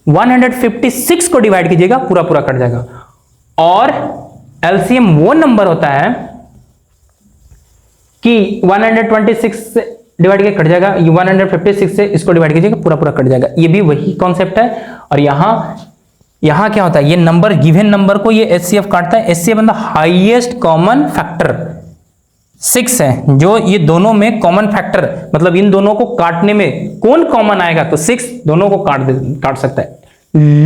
Speaker 1: 156 को डिवाइड कीजिएगा, पूरा पूरा कट जाएगा। और एलसीएम वो नंबर होता है कि 126 से डिवाइड करके कट जाएगा, 156 से इसको डिवाइड कीजिएगा, पूरा पूरा कट जाएगा। ये भी वही कॉन्सेप्ट है। और यहां क्या होता है, ये नंबर गिवन नंबर को ये एचसीएफ काटता है। एचसीएफ मतलब हाईएस्ट कॉमन फैक्टर 6 है, जो ये दोनों में कॉमन फैक्टर मतलब इन दोनों को काटने में कौन कॉमन आएगा तो 6 दोनों को काट सकता है।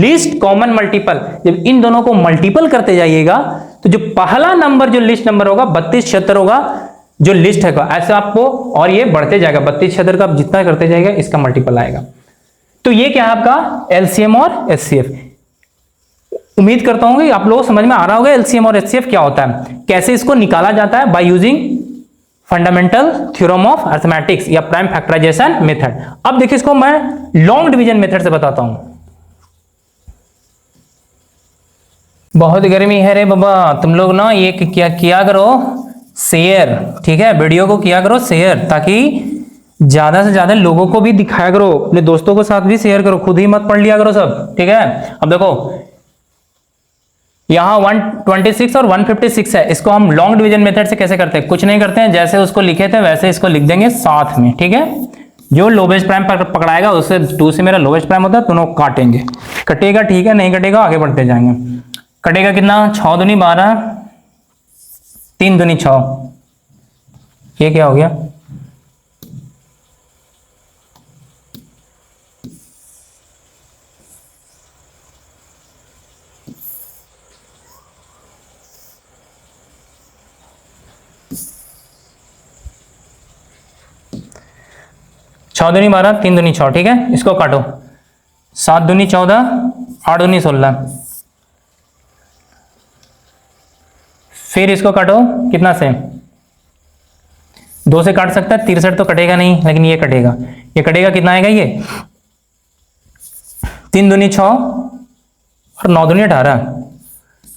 Speaker 1: लीस्ट कॉमन मल्टीपल, जब इन दोनों को मल्टीपल करते जाइएगा तो जो पहला नंबर जो लिस्ट नंबर होगा 32 76 होगा, जो लिस्ट है ऐसे आपको, और ये बढ़ते जाएगा 32 76 का आप जितना करते जाएगा इसका मल्टीपल आएगा। तो ये क्या है आपका एलसीएम और एचसीएफ। उम्मीद करता हूं कि आप लोगों को समझ में आ रहा होगा एलसीएम और एचसीएफ क्या होता है, कैसे इसको निकाला जाता है by using fundamental theorem of arithmetics या प्राइम फैक्टराइजेशन मेथड। अब देखिए इसको मैं लॉन्ग डिवीजन मेथड से बताता हूं। बहुत गर्मी है रे बाबा, तुम लोग ना ये क्या किया करो शेयर, ठीक है, वीडियो को किया करो शेयर, ताकि ज्यादा से ज्यादा लोगों को भी दिखाया करो, अपने दोस्तों के साथ भी शेयर करो, खुद ही मत पढ़ लिया करो सब, ठीक है। अब देखो यहां 126 और 156 है, इसको हम लॉन्ग डिवीजन मेथड से कैसे करते हैं, कुछ नहीं करते हैं, जैसे उसको लिखे थे वैसे इसको लिख देंगे साथ में, ठीक है। जो लोवेस्ट प्राइम पकड़ाएगा उससे 2 से मेरा लोवेस्ट प्राइम होता है, दोनों काटेंगे, कटेगा ठीक है, नहीं कटेगा आगे बढ़ते जाएंगे। कटेगा कितना, 6 दूनी 12, 3 दूनी 6, ये क्या हो गया, छः दूनी 12, 3 दूनी 6, ठीक है, इसको काटो, 7 दूनी 14, 8 दूनी 16, फिर इसको काटो कितना से, 2 से काट सकता है, 63 तो कटेगा नहीं, लेकिन ये कटेगा, ये कटेगा, कितना आएगा ये, 3 दूनी 6 और 9 दूनी 18।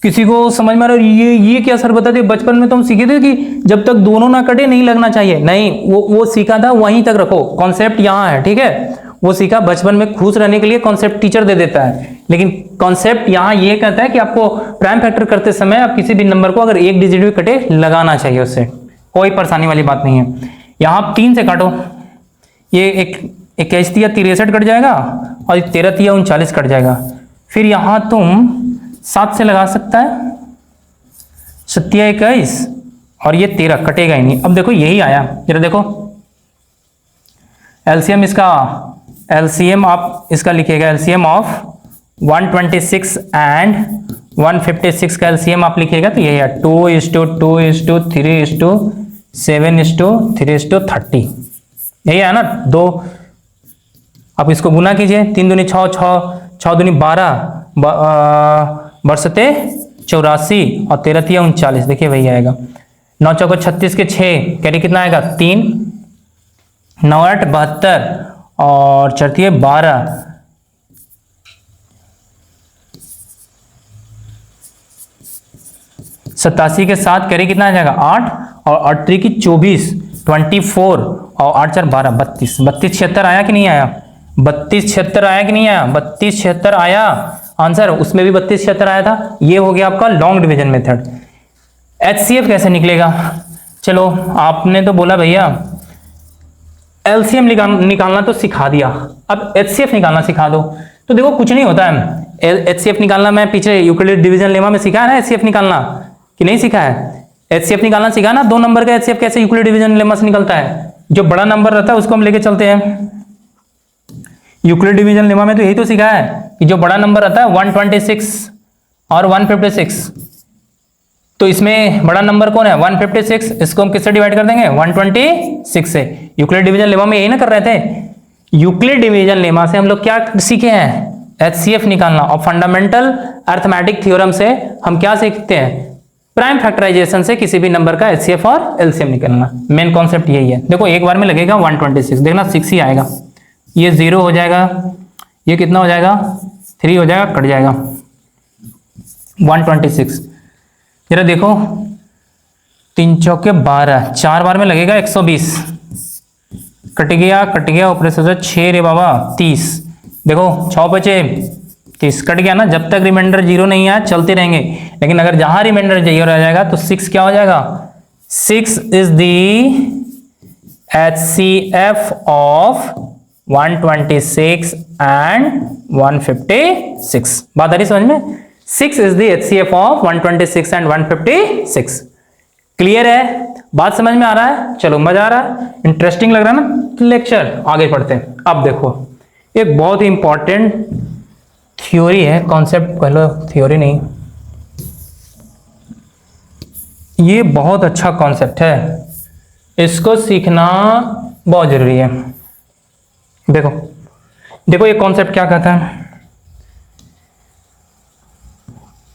Speaker 1: किसी को समझ में आ रहा है ये क्या सर बताते, बचपन में तो हम सीखे थे कि जब तक दोनों ना कटे नहीं लगना चाहिए, नहीं, वो सीखा था, वहीं तक रखो, कॉन्सेप्ट यहाँ है, ठीक है, वो सीखा बचपन में, खुश रहने के लिए कॉन्सेप्ट टीचर दे देता है, लेकिन कॉन्सेप्ट यहाँ ये कहता है कि आपको प्राइम फैक्टर करते समय आप किसी भी नंबर को अगर एक डिजिट भी कटे लगाना चाहिए, उससे कोई परेशानी वाली बात नहीं है। यहाँ 3 से काटो, ये एक 21 तिया 63 कट जाएगा और 13 तिया 39 कट जाएगा, फिर यहाँ तुम 7 से लगा सकता है, 7 तिया 21 और ये 13 कटेगा ही नहीं। अब देखो यही आया, जरा देखो एलसीएम, इसका एलसीएम आप इसका लिखिएगा, एलसीएम ऑफ 126 एंड 156 का एलसीएम आप लिखिएगा तो यही है 2:2:3:7:3:30, यही है ना, 2। आप इसको गुना कीजिए, 3 दूनी 6, 6 दूनी 12, बरसते 84 और 13 तिया 39, देखिए वही आएगा, 9 चौको 36 के 6, कैरी कितना आएगा 3, 9 8 72 और 4 12, 87 के 7 कैरी कितना आ जाएगा 8 और 8 3 की 24, 24 और 8 4 12, 32, 32 76 आया कि नहीं आया, 32 76 आया कि नहीं आया, 32 76 आया आंसर, उसमें भी 32 76 आया था। ये हो गया आपका लॉन्ग डिवीजन मेथड। एचसीएफ कैसे निकलेगा, चलो आपने तो बोला भैया एलसीएम निकालना तो सिखा दिया, अब एचसीएफ निकालना सिखा दो, तो देखो कुछ नहीं होता है। एचसीएफ निकालना मैं पीछे यूक्लिड डिवीजन लेमा में सिखा है ना, एचसीएफ निकालना कि नहीं सिखा है, एचसीएफ निकालना सिखा ना, 2 नंबर का एचसीएफ कैसे यूक्लिड डिवीजन लेमा से निकलता है, जो बड़ा नंबर रहता है उसको हम लेके चलते हैं। यूक्लिड डिवीजन लेमा में तो यही तो सिखा है कि जो बड़ा नंबर रहता है 126 और 156, तो इसमें बड़ा नंबर कौन है 156, इसको हम किससे डिवाइड कर देंगे 126 से। यूक्लिड डिवीजन लेमा में यही ना कर रहे थे, यूक्लिड डिवीजन लेमा से हम लोग क्या सीखे हैं एचसीएफ निकालना, और फंडामेंटल अरिथमेटिक थ्योरम से हम क्या सीखते हैं प्राइम फैक्टराइजेशन से किसी भी नंबर का एचसीएफ और एलसीएम निकालना। मेन कॉन्सेप्ट यही है। देखो एक बार में लगेगा 126, देखना 6 ही आएगा, ये 0 हो जाएगा, ये कितना हो जाएगा 3 हो जाएगा, कट जाएगा 126। जरा देखो 3 चौके 12, 4 बार में लगेगा 120, कट गया ऊपर से 6 रे बाबा 30, देखो 6 बचे 30, कट गया ना। जब तक रिमाइंडर 0 नहीं आया चलते रहेंगे, लेकिन अगर जहां रिमाइंडर 0 रह जाएगा तो 6 क्या हो जाएगा, 6 is the HCF of 126 and 156। बात आ रही समझ में, 6 is the HCF of 126 and 156। Clear है, बात समझ में आ रहा है, चलो मजा आ रहा है, इंटरेस्टिंग लग रहा है ना लेक्चर, आगे पढ़ते हैं। अब देखो एक बहुत ही इंपॉर्टेंट थ्योरी है, कॉन्सेप्ट कह लो, थ्योरी नहीं, ये बहुत अच्छा कॉन्सेप्ट है, इसको सीखना बहुत जरूरी है। देखो देखो ये कॉन्सेप्ट क्या कहता है,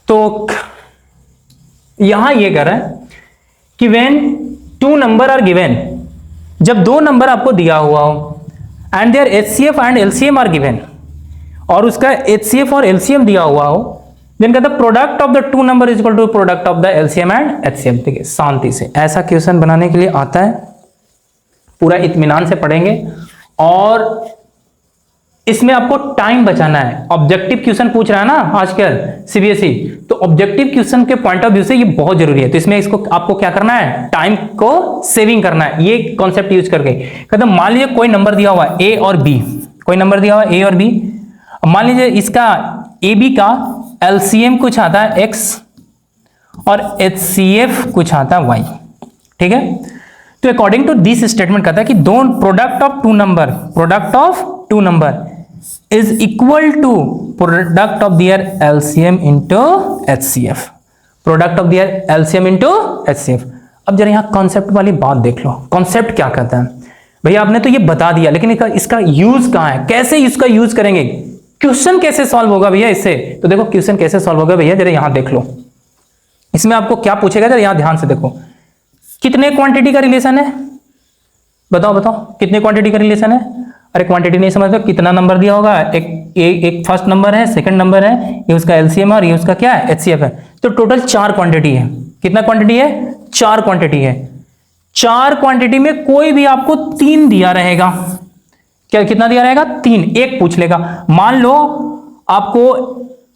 Speaker 1: तो यहां ये कह रहा है कि व्हेन 2 नंबर आर गिवन, जब 2 नंबर आपको दिया हुआ हो and their HCF and LCM are given, और उसका एचसीएफ और एलसीएम दिया हुआ हो, देन कहता है product of the 2 number is equal to product of the LCM and HCM. ठीक है, शांति से ऐसा क्वेश्चन बनाने के लिए आता है, पूरा इत्मीनान से पढ़ेंगे, और इसमें आपको टाइम बचाना है। ऑब्जेक्टिव क्वेश्चन पूछ रहा है ना आजकल सीबीएसई, तो ऑब्जेक्टिव क्वेश्चन के पॉइंट ऑफ व्यू से ये बहुत जरूरी है, तो इसमें इसको आपको क्या करना है, टाइम को सेविंग करना है, ये कॉन्सेप्ट यूज करके। कहते हैं मान लीजिए कोई नंबर दिया हुआ है ए और बी, कोई नंबर दिया हुआ है ए और बी, मान लीजिए इसका ए बी का एलसीएम कुछ आता है x और एचसीएफ कुछ आता है y, ठीक है। तो तो अकॉर्डिंग टू दिस स्टेटमेंट कहता है कि दो product of two number is equal to product of their LCM into HCF, product of their LCM into HCF. अब जरा यहां कॉन्सेप्ट वाली बात देख लो, कॉन्सेप्ट क्या कहता है। भैया आपने तो ये बता दिया, लेकिन इसका यूज कहां है, कैसे इसका यूज करेंगे, क्वेश्चन कैसे सॉल्व होगा भैया इससे। तो देखो क्वेश्चन कैसे सॉल्व होगा भैया, जरा यहां देख लो। इसमें आपको क्या पूछेगा, जरा यहां ध्यान से देखो। कितने क्वांटिटी का रिलेशन है, बताओ कितने क्वांटिटी का रिलेशन है। अरे क्वांटिटी नहीं समझते, कितना नंबर दिया होगा, एक फर्स्ट नंबर है, सेकंड नंबर है, ये उसका एलसीएम और ये उसका क्या है, एचसीएफ है। तो टोटल 4 क्वांटिटी है। कितना क्वांटिटी है, 4 क्वांटिटी है। 4 क्वांटिटी में कोई भी आपको 3 दिया रहेगा। क्या कितना दिया रहेगा, 3। एक पूछ लेगा। मान लो आपको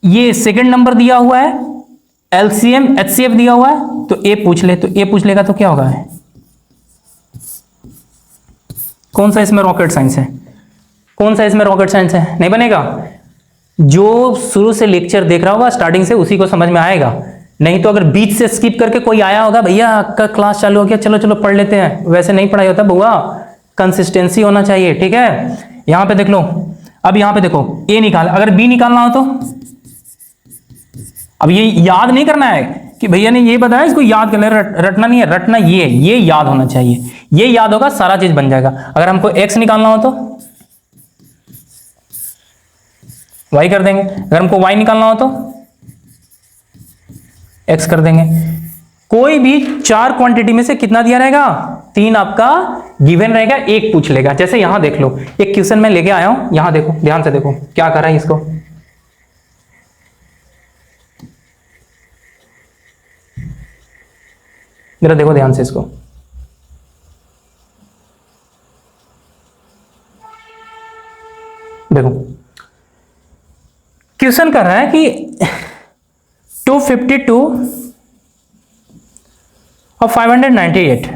Speaker 1: ये सेकंड नंबर दिया हुआ है, एलसीएम एचसीएफ दिया हुआ है, तो ए पूछ ले, तो ए पूछ लेगा तो क्या होगा, कौन सा इसमें रॉकेट साइंस है, कौन सा इसमें रॉकेट साइंस है, नहीं बनेगा। जो शुरू से लेक्चर देख रहा होगा स्टार्टिंग से, उसी को समझ में आएगा। नहीं तो अगर बीच से स्किप करके कोई आया होगा, भैया का क्लास चालू हो गया, चलो पढ़ लेते हैं, वैसे नहीं पढ़ाई होता बुआ, कंसिस्टेंसी होना चाहिए, ठीक है। यहां पे देख लो, अब यहां पे देखो ए निकाल, अगर बी निकालना हो तो अब ये याद नहीं करना है कि भैया ने ये बताया इसको याद कर ले, रटना नहीं है, रटना ये याद होना चाहिए। ये याद होगा, सारा चीज बन जाएगा। अगर हमको एक्स निकालना हो तो वाई कर देंगे, अगर हमको वाई निकालना हो तो एक्स कर देंगे। कोई भी 4 क्वांटिटी में से कितना दिया रहेगा, 3 आपका गिवन रहेगा, एक पूछ लेगा। जैसे यहां देख लो, एक क्वेश्चन मैं लेके आया हूं, यहां देखो, ध्यान से देखो क्या कर रहा है इसको। जरा देखो ध्यान से इसको, देखो क्वेश्चन कर रहा है कि 252 और 598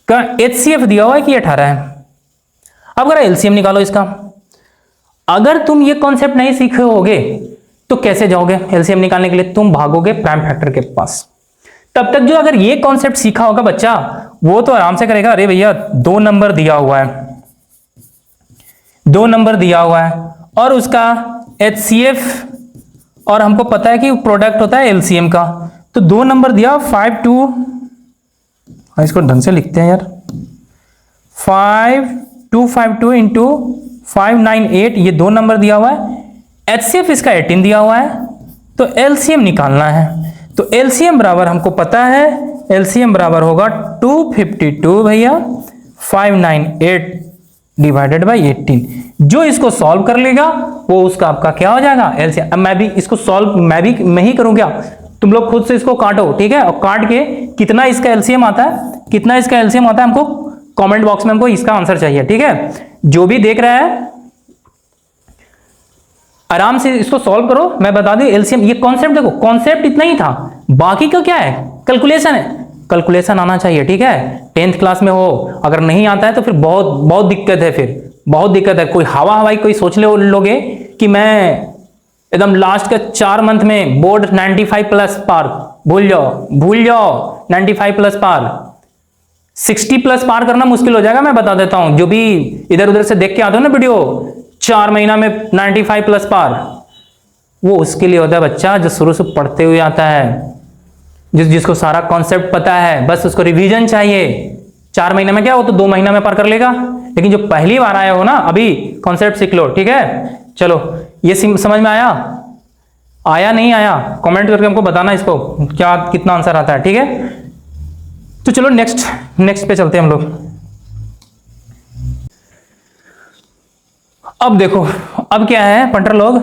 Speaker 1: का एचसीएफ दिया हुआ है कि 18 है। अब अगर एलसीएम निकालो इसका। अगर तुम ये कॉन्सेप्ट नहीं सीखे होगे तो कैसे जाओगे एलसीएम निकालने के लिए, तुम भागोगे प्राइम फैक्टर के पास। तब तक जो अगर ये कॉन्सेप्ट सीखा होगा बच्चा, वो तो आराम से करेगा। अरे भैया 2 नंबर दिया हुआ है, 2 नंबर दिया हुआ है और उसका एचसीएफ, और हमको पता है कि प्रोडक्ट होता है एलसीएम का, तो 2 नंबर दिया 52, इसको ढंग से लिखते हैं यार, 5252 इंटू 598, ये 2 नंबर दिया हुआ है। एचसीएफ इसका 18 दिया हुआ है, तो एलसीएम निकालना है। तो एलसीएम बराबर हमको पता है, एलसीएम बराबर होगा 252 भैया 598 डिवाइडेड बाई 18। जो इसको सॉल्व कर लेगा वो उसका आपका क्या हो जाएगा, एलसीएम। अब मैं भी इसको सॉल्व मैं ही करूंगा, तुम लोग खुद से इसको काटो, ठीक है। और काट के कितना इसका एलसीएम आता है, कितना इसका एलसीएम आता है, हमको कमेंट बॉक्स में हमको इसका आंसर चाहिए, ठीक है। जो भी देख रहा है आराम से इसको सॉल्व करो, मैं बता दूं एलसीएम। ये कॉन्सेप्ट देखो, कॉन्सेप्ट इतना ही था, बाकी का क्या है, कैलकुलेशन है। कैलकुलेशन आना चाहिए, ठीक है। 10th क्लास में हो, अगर नहीं आता है तो फिर बहुत दिक्कत है, फिर बहुत दिक्कत है। कोई हवाई कोई सोच लोगे कि मैं एकदम लास्ट के 4 मंथ में बोर्ड 95 प्लस पार, भूल जाओ 95 प्लस पार, 60 प्लस पार करना मुश्किल हो जाएगा। मैं बता देता हूं, जो भी इधर उधर से देख के आते हो ना वीडियो, 4 महीना में 95 प्लस पार, वो उसके लिए होता है बच्चा जो शुरू से पढ़ते हुए आता है, जिसको सारा कॉन्सेप्ट पता है, बस उसको रिवीजन चाहिए। 4 महीने में क्या हो तो 2 महीना में पार कर लेगा। लेकिन जो पहली बार आया हो ना, अभी कॉन्सेप्ट सीख लो, ठीक है। चलो ये समझ में आया नहीं आया, कमेंट करके हमको बताना इसको क्या कितना आंसर आता है, ठीक है। तो चलो नेक्स्ट पे चलते हैं हम लोग। अब देखो, अब क्या है पंटर लोग,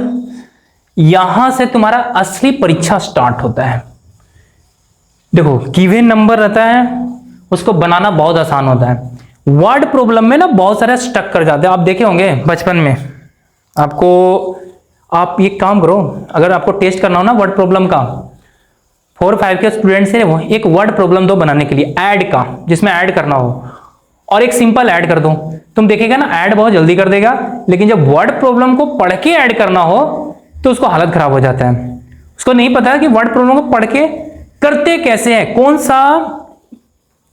Speaker 1: यहां से तुम्हारा असली परीक्षा स्टार्ट होता है। देखो गिवन नंबर रहता है, उसको बनाना बहुत आसान होता है। वर्ड प्रॉब्लम में ना बहुत सारे स्टक कर जाते हैं, आप देखे होंगे बचपन में। आप ये काम करो, अगर आपको टेस्ट करना हो ना वर्ड प्रॉब्लम का, 4-5 के स्टूडेंट से वो एक वर्ड प्रॉब्लम दो बनाने के लिए, ऐड का, जिसमें ऐड करना हो, और एक सिंपल ऐड कर दो। तुम देखेगा ना ऐड बहुत जल्दी कर देगा, लेकिन जब वर्ड प्रॉब्लम को पढ़ के ऐड करना हो तो उसको हालत खराब हो जाता है। उसको नहीं पता कि वर्ड प्रॉब्लम को पढ़ के करते कैसे हैं, कौन सा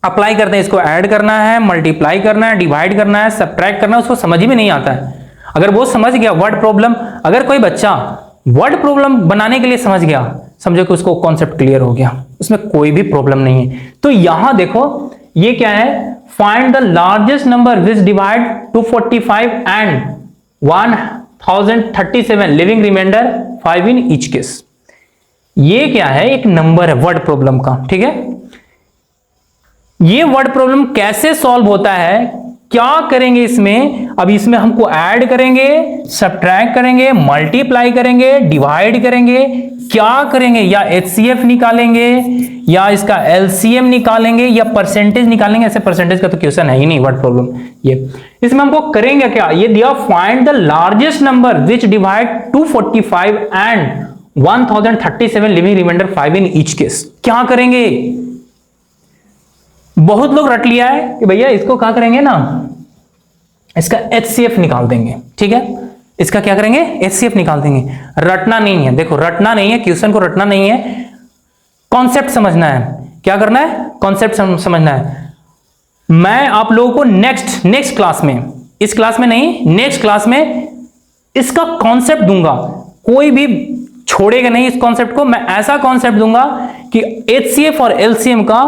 Speaker 1: अप्लाई करते हैं, इसको ऐड करना है, मल्टीप्लाई करना है, डिवाइड करना है, सब्ट्रैक्ट करना है, उसको समझ ही में नहीं आता है। अगर वो समझ गया वर्ड प्रॉब्लम, अगर कोई बच्चा वर्ड प्रॉब्लम बनाने के लिए समझ गया, समझो कि उसको कॉन्सेप्ट क्लियर हो गया, उसमें कोई भी प्रॉब्लम नहीं है। तो यहां देखो ये क्या है, find the largest number which divide 245 and 1037 leaving remainder 5 in each case. ये क्या है, एक नंबर है वर्ड प्रॉब्लम का, ठीक है। ये वर्ड प्रॉब्लम कैसे सॉल्व होता है, क्या करेंगे इसमें, अब इसमें हमको ऐड करेंगे, सब्ट्रैक्ट करेंगे, मल्टीप्लाई करेंगे, डिवाइड करेंगे, क्या करेंगे, या एचसीएफ निकालेंगे या इसका एलसीएम निकालेंगे या परसेंटेज निकालेंगे। ऐसे परसेंटेज का तो क्वेश्चन है ही नहीं वर्ड प्रॉब्लम। ये इसमें हमको करेंगे क्या, ये दिया find the largest number which divide 245 and 1037 leaving remainder 5 in each case. क्या करेंगे, बहुत लोग रट लिया है कि भैया इसको क्या करेंगे ना, इसका एचसीएफ निकाल देंगे, ठीक है। इसका क्या करेंगे, एचसीएफ निकाल देंगे। रटना नहीं है, देखो रटना नहीं है, क्वेश्चन को रटना नहीं है, कॉन्सेप्ट समझना है। क्या करना है, कॉन्सेप्ट समझना है। मैं आप लोगों को नेक्स्ट क्लास में, इस क्लास में नहीं, नेक्स्ट क्लास में इसका कॉन्सेप्ट दूंगा, कोई भी छोड़ेगा नहीं इस कॉन्सेप्ट को। मैं ऐसा कॉन्सेप्ट दूंगा कि एचसीएफ और एलसीएम का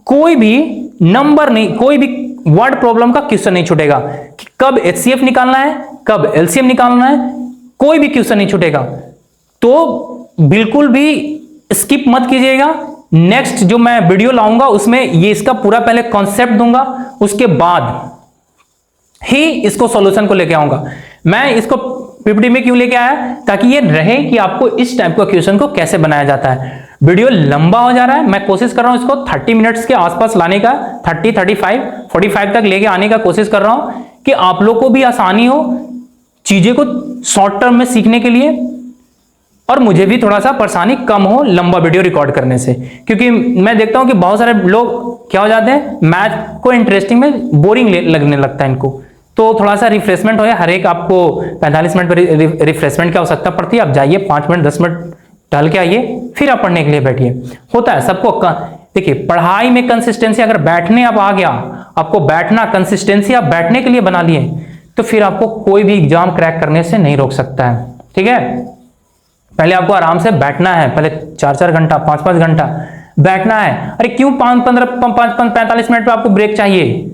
Speaker 1: कोई भी नंबर नहीं, कोई भी वर्ड प्रॉब्लम का क्वेश्चन नहीं छूटेगा कि कब एचसीएफ निकालना है, कब एलसीएम निकालना है, कोई भी क्वेश्चन नहीं छूटेगा। तो बिल्कुल भी स्किप मत कीजिएगा। नेक्स्ट जो मैं वीडियो लाऊंगा उसमें ये इसका पूरा पहले कॉन्सेप्ट दूंगा, उसके बाद ही इसको सॉल्यूशन को लेके आऊंगा। मैं इसको पीपीटी में क्यों लेके आया, ताकि ये रहे कि आपको इस टाइप का क्वेश्चन को कैसे बनाया जाता है। वीडियो लंबा हो जा रहा है, मैं कोशिश कर रहा हूं इसको 30 मिनट्स के आसपास लाने का, 30, 35, 45 तक लेके आने का कोशिश कर रहा हूं कि आप लोग को भी आसानी हो चीजें को शॉर्ट टर्म में सीखने के लिए, और मुझे भी थोड़ा सा परेशानी कम हो लंबा वीडियो रिकॉर्ड करने से। क्योंकि मैं देखता हूं कि बहुत सारे लोग क्या हो जाते हैं, मैथ को इंटरेस्टिंग में बोरिंग लगने लगता है इनको। तो थोड़ा सा रिफ्रेशमेंट हो, हर एक आपको 45 मिनट पर रिफ्रेशमेंट की आवश्यकता पड़ती है। आप जाइए 5 मिनट 10 मिनट टहल के आइए, फिर आप पढ़ने के लिए बैठिए। होता है सबको। देखिए पढ़ाई में कंसिस्टेंसी, अगर बैठने आप आ गया, आपको बैठना, कंसिस्टेंसी आप बैठने के लिए बना लिए, तो फिर आपको कोई भी एग्जाम क्रैक करने से नहीं रोक सकता है, ठीक है। पहले आपको आराम से बैठना है, पहले 4-4 घंटा 5-5 घंटा बैठना है। अरे क्यों 45 मिनट पे आपको ब्रेक चाहिए,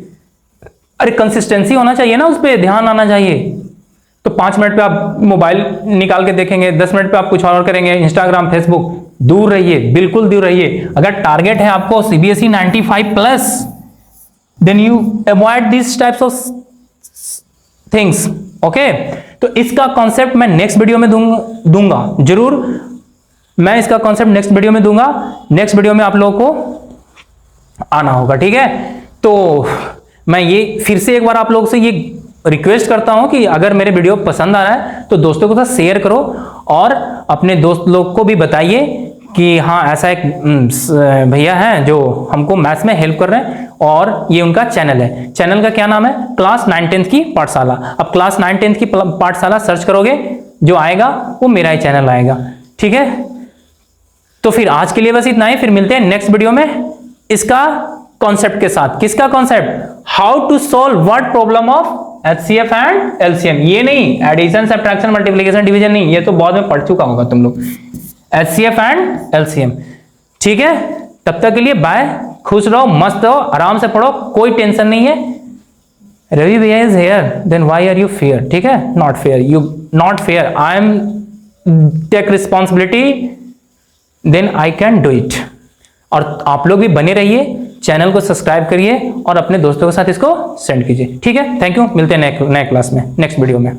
Speaker 1: अरे कंसिस्टेंसी होना चाहिए ना, उस पर ध्यान आना चाहिए। तो 5 मिनट पे आप मोबाइल निकाल के देखेंगे, 10 मिनट पे आप कुछ और करेंगे, इंस्टाग्राम फेसबुक, दूर रहिए, बिल्कुल दूर रहिए। अगर टारगेट है आपको CBSE 95+, then you avoid this types of things, okay. तो इसका कॉन्सेप्ट मैं नेक्स्ट वीडियो में दूंगा जरूर। मैं इसका कॉन्सेप्ट नेक्स्ट वीडियो में दूंगा। नेक्स्ट वीडियो में आप लोगों को आना होगा, ठीक है। तो मैं ये फिर से एक बार आप लोगों से ये रिक्वेस्ट करता हूं कि अगर मेरे वीडियो पसंद आ रहा है तो दोस्तों के साथ शेयर करो, और अपने दोस्त लोग को भी बताइए कि हाँ ऐसा एक भैया हैं जो हमको मैथ्स में हेल्प कर रहे हैं, और ये उनका चैनल है। चैनल का क्या नाम है, क्लास 9-10 की पाठशाला। अब क्लास 9-10 की पाठशाला सर्च करोगे, जो आएगा वो मेरा ही चैनल आएगा, ठीक है। तो फिर आज के लिए बस इतना ही, फिर मिलते हैं नेक्स्ट वीडियो में इसका कॉन्सेप्ट के साथ। किसका concept, how to solve word problem of HCF and LCM. ये नहीं एडिशन, सब्ट्रैक्शन, मल्टीप्लिकेशन, डिवीजन नहीं, ये तो बाद में पढ़ चुका होगा तुम लोग। एचसीएफ एंड एलसीएम, ठीक है। तब तक के लिए बाय, खुश रहो, मस्त रहो, आराम से पढ़ो, कोई टेंशन नहीं है। रवि भैया is here, then why are you fair, ठीक है। Not fair, you not fair, I am take responsibility, then I can do it. और आप लोग भी बने रहिए, चैनल को सब्सक्राइब करिए और अपने दोस्तों के साथ इसको सेंड कीजिए, ठीक है। थैंक यू, मिलते हैं नए क्लास में, नेक्स्ट वीडियो में।